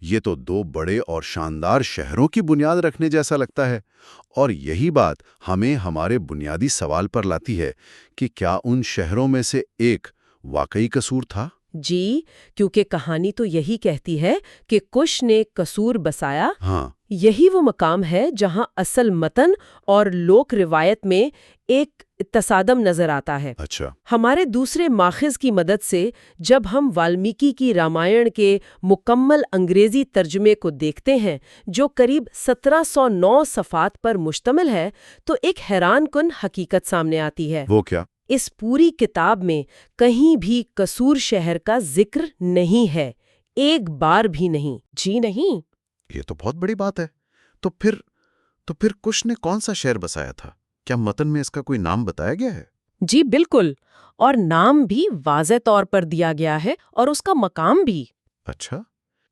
یہ تو دو بڑے اور شاندار شہروں کی بنیاد رکھنے جیسا لگتا ہے، اور یہی بات ہمیں ہمارے بنیادی سوال پر لاتی ہے کہ کیا ان شہروں میں سے ایک واقعی قصور تھا؟ جی، کیونکہ کہانی تو یہی کہتی ہے کہ کش نے قصور بسایا۔ ہاں، یہی وہ مقام ہے جہاں اصل متن اور لوک روایت میں ایک تصادم نظر آتا ہے۔ اچھا، ہمارے دوسرے ماخذ کی مدد سے جب ہم والمیکی کی رامائن کے مکمل انگریزی ترجمے کو دیکھتے ہیں جو قریب 1709 صفحات پر مشتمل ہے، تو ایک حیران کن حقیقت سامنے آتی ہے۔ وہ کیا؟ اس پوری کتاب میں کہیں بھی قصور شہر کا ذکر نہیں ہے، ایک بار بھی نہیں، جی نہیں۔ یہ تو بہت بڑی بات ہے۔ تو پھر کش نے کون سا شہر بسایا تھا؟ کیا متن میں اس کا کوئی نام بتایا گیا ہے؟ جی بالکل، اور نام بھی واضح طور پر دیا گیا ہے اور اس کا مقام بھی۔ اچھا،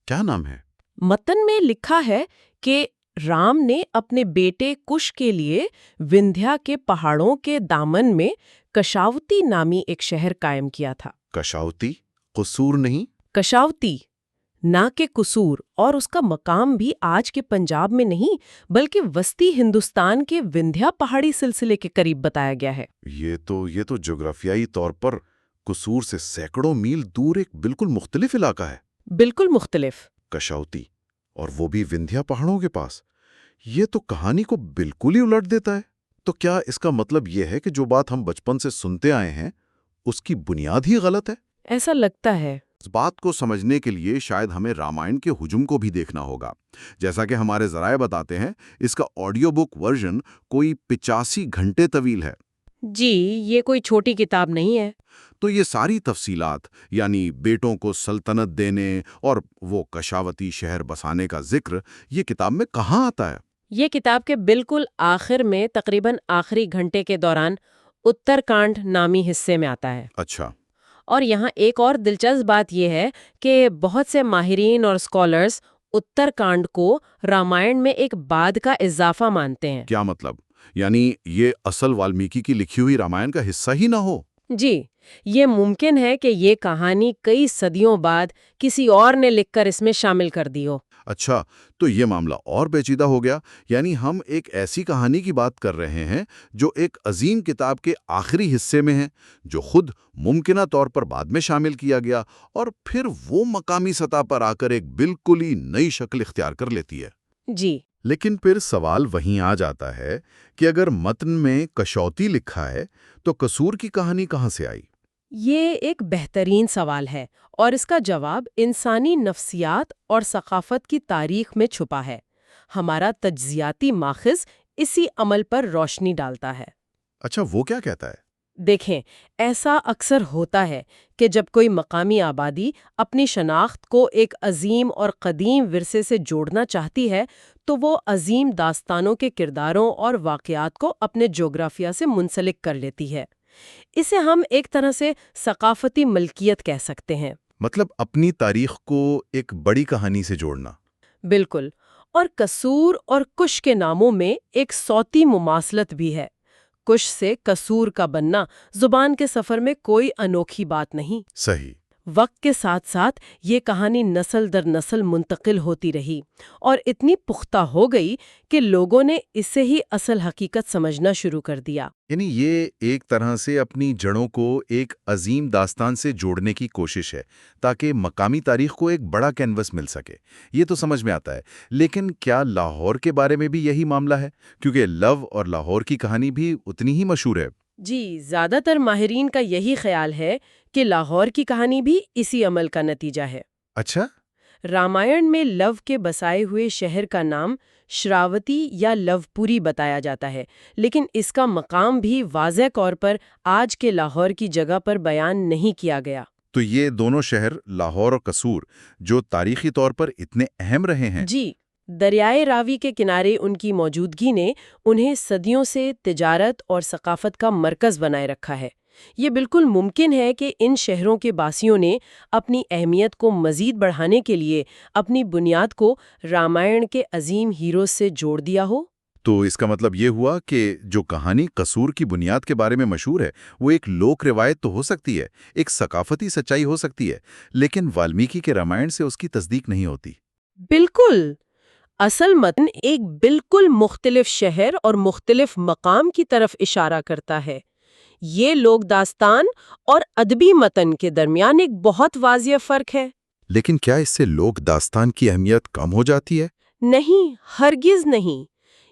کیا نام ہے؟ متن میں لکھا ہے کہ رام نے اپنے بیٹے کش کے لیے وندھیا کے پہاڑوں کے دامن میں کشاوتی نامی ایک شہر قائم کیا تھا۔ کشاوتی؟ قصور نہیں؟ کشاوتی، نہ کہ قصور، اور اس کا مقام بھی آج کے پنجاب میں نہیں بلکہ وسطی ہندوستان کے وندھیا پہاڑی سلسلے کے قریب بتایا گیا ہے۔ یہ تو جغرافیائی طور پر قصور سے سینکڑوں میل دور ایک بالکل مختلف علاقہ ہے۔ بالکل مختلف۔ کشاوتی، اور وہ بھی وندھیا پہاڑوں کے پاس۔ یہ تو کہانی کو بالکل ہی الٹ دیتا ہے۔ تو کیا اس کا مطلب یہ ہے کہ جو بات ہم بچپن سے سنتے آئے ہیں اس کی بنیاد ہی غلط ہے؟ ایسا لگتا ہے۔ اس بات کو سمجھنے کے لیے شاید ہمیں رامائن کے ہجوم کو بھی دیکھنا ہوگا۔ جیسا کہ ہمارے ذرائع بتاتے ہیں، اس کا آڈیو بک ورژن کوئی 85 گھنٹے طویل ہے۔ جی، یہ کوئی چھوٹی کتاب نہیں ہے۔ تو یہ ساری تفصیلات، یعنی بیٹوں کو سلطنت دینے اور وہ کشاوتی شہر بسانے کا ذکر، یہ کتاب میں کہاں آتا ہے؟ یہ کتاب کے بالکل آخر میں تقریباً آخری گھنٹے کے دوران اتر کانڈ نامی حصے میں آتا ہے۔ اچھا، اور یہاں ایک اور دلچسپ بات یہ ہے کہ بہت سے ماہرین اور اسکالرز اتر کانڈ کو رامائن میں ایک بعد کا اضافہ مانتے ہیں۔ کیا مطلب؟ یعنی یہ اصل والمیکی کی لکھی ہوئی رامائن کا حصہ ہی نہ ہو؟ جی، یہ ممکن ہے کہ یہ کہانی کئی صدیوں بعد کسی اور نے لکھ کر اس میں شامل کر دی ہو۔ اچھا، تو یہ معاملہ اور پیچیدہ ہو گیا۔ یعنی ہم ایک ایسی کہانی کی بات کر رہے ہیں جو ایک عظیم کتاب کے آخری حصے میں ہے، جو خود ممکنہ طور پر بعد میں شامل کیا گیا، اور پھر وہ مقامی سطح پر آ کر ایک بالکل ہی نئی شکل اختیار کر لیتی ہے۔ جی، لیکن پھر سوال وہیں آ جاتا ہے کہ اگر متن میں کشوتی لکھا ہے تو قصور کی کہانی کہاں سے آئی؟ یہ ایک بہترین سوال ہے اور اس کا جواب انسانی نفسیات اور ثقافت کی تاریخ میں چھپا ہے۔ ہمارا تجزیاتی ماخذ اسی عمل پر روشنی ڈالتا ہے۔ اچھا، وہ کیا کہتا ہے؟ دیکھیں، ایسا اکثر ہوتا ہے کہ جب کوئی مقامی آبادی اپنی شناخت کو ایک عظیم اور قدیم ورثے سے جوڑنا چاہتی ہے تو وہ عظیم داستانوں کے کرداروں اور واقعات کو اپنے جغرافیہ سے منسلک کر لیتی ہے۔ اسے ہم ایک طرح سے ثقافتی ملکیت کہہ سکتے ہیں۔ مطلب اپنی تاریخ کو ایک بڑی کہانی سے جوڑنا۔ بالکل، اور قصور اور کش کے ناموں میں ایک صوتی مماثلت بھی ہے۔ کش سے قصور کا بننا زبان کے سفر میں کوئی انوکھی بات نہیں۔ صحیح۔ وقت کے ساتھ ساتھ یہ کہانی نسل در نسل منتقل ہوتی رہی اور اتنی پختہ ہو گئی کہ لوگوں نے اسے ہی اصل حقیقت سمجھنا شروع کر دیا۔ یعنی یہ ایک طرح سے اپنی جڑوں کو ایک عظیم داستان سے جوڑنے کی کوشش ہے تاکہ مقامی تاریخ کو ایک بڑا کینوس مل سکے۔ یہ تو سمجھ میں آتا ہے، لیکن کیا لاہور کے بارے میں بھی یہی معاملہ ہے؟ کیونکہ لو اور لاہور کی کہانی بھی اتنی ہی مشہور ہے۔ جی، زیادہ تر ماہرین کا یہی خیال ہے کہ لاہور کی کہانی بھی اسی عمل کا نتیجہ ہے۔ اچھا؟ رامائن میں لو کے بسائے ہوئے شہر کا نام شراوتی یا لو پوری بتایا جاتا ہے، لیکن اس کا مقام بھی واضح طور پر آج کے لاہور کی جگہ پر بیان نہیں کیا گیا۔ تو یہ دونوں شہر لاہور اور قصور جو تاریخی طور پر اتنے اہم رہے ہیں، جی، دریائے راوی کے کنارے ان کی موجودگی نے انہیں صدیوں سے تجارت اور ثقافت کا مرکز بنائے رکھا ہے۔ یہ بالکل ممکن ہے کہ ان شہروں کے باسیوں نے اپنی اہمیت کو مزید بڑھانے کے لیے اپنی بنیاد کو رامائن کے عظیم ہیروز سے جوڑ دیا ہو۔ تو اس کا مطلب یہ ہوا کہ جو کہانی قصور کی بنیاد کے بارے میں مشہور ہے وہ ایک لوک روایت تو ہو سکتی ہے، ایک ثقافتی سچائی ہو سکتی ہے، لیکن والمیکی کے رامائن سے اس کی تصدیق نہیں ہوتی۔ بالکل. اصل متن ایک بالکل مختلف شہر اور مختلف مقام کی طرف اشارہ کرتا ہے. یہ لوک داستان اور ادبی متن کے درمیان ایک بہت واضح فرق ہے. لیکن کیا اس سے لوک داستان کی اہمیت کم ہو جاتی ہے؟ نہیں، ہرگز نہیں.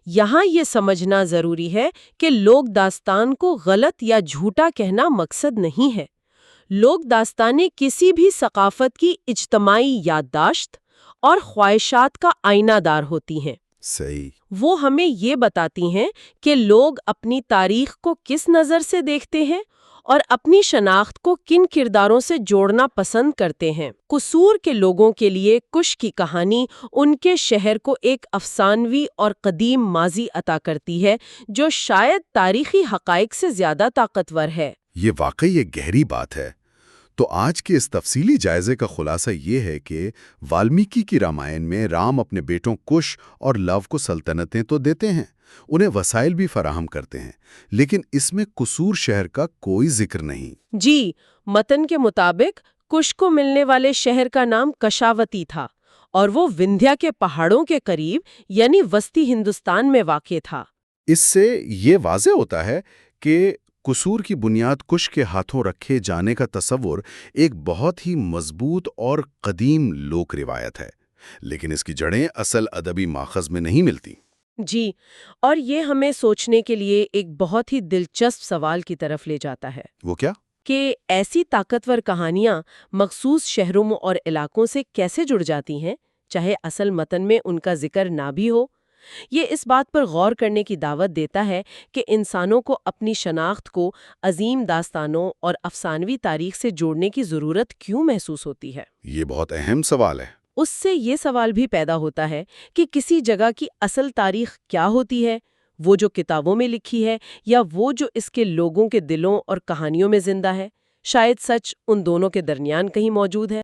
یہاں یہ سمجھنا ضروری ہے کہ لوک داستان کو غلط یا جھوٹا کہنا مقصد نہیں ہے. لوک داستانیں کسی بھی ثقافت کی اجتماعی یادداشت اور خواہشات کا آئینہ دار ہوتی ہیں. صحیح. وہ ہمیں یہ بتاتی ہیں کہ لوگ اپنی تاریخ کو کس نظر سے دیکھتے ہیں اور اپنی شناخت کو کن کرداروں سے جوڑنا پسند کرتے ہیں. قصور کے لوگوں کے لیے کش کی کہانی ان کے شہر کو ایک افسانوی اور قدیم ماضی عطا کرتی ہے جو شاید تاریخی حقائق سے زیادہ طاقتور ہے. یہ واقعی ایک گہری بات ہے. تو آج کے اس تفصیلی جائزے کا خلاصہ یہ ہے کہ والمیکی کی رامائن میں رام اپنے بیٹوں کش اور لو کو سلطنتیں تو دیتے ہیں، انہیں وسائل بھی فراہم کرتے ہیں، لیکن اس میں قصور شہر کا کوئی ذکر نہیں. جی، متن کے مطابق کش کو ملنے والے شہر کا نام کشاوتی تھا اور وہ وندھیا کے پہاڑوں کے قریب یعنی وسطی ہندوستان میں واقع تھا. اس سے یہ واضح ہوتا ہے کہ قصور کی بنیاد کش کے ہاتھوں رکھے جانے کا تصور ایک بہت ہی مضبوط اور قدیم لوک روایت ہے، لیکن اس کی جڑیں اصل ادبی ماخذ میں نہیں ملتی. جی، اور یہ ہمیں سوچنے کے لیے ایک بہت ہی دلچسپ سوال کی طرف لے جاتا ہے. وہ کیا؟ کہ ایسی طاقتور کہانیاں مخصوص شہروں اور علاقوں سے کیسے جڑ جاتی ہیں، چاہے اصل متن میں ان کا ذکر نہ بھی ہو؟ یہ اس بات پر غور کرنے کی دعوت دیتا ہے کہ انسانوں کو اپنی شناخت کو عظیم داستانوں اور افسانوی تاریخ سے جوڑنے کی ضرورت کیوں محسوس ہوتی ہے. یہ بہت اہم سوال ہے. اس سے یہ سوال بھی پیدا ہوتا ہے کہ کسی جگہ کی اصل تاریخ کیا ہوتی ہے، وہ جو کتابوں میں لکھی ہے یا وہ جو اس کے لوگوں کے دلوں اور کہانیوں میں زندہ ہے. شاید سچ ان دونوں کے درمیان کہیں موجود ہے.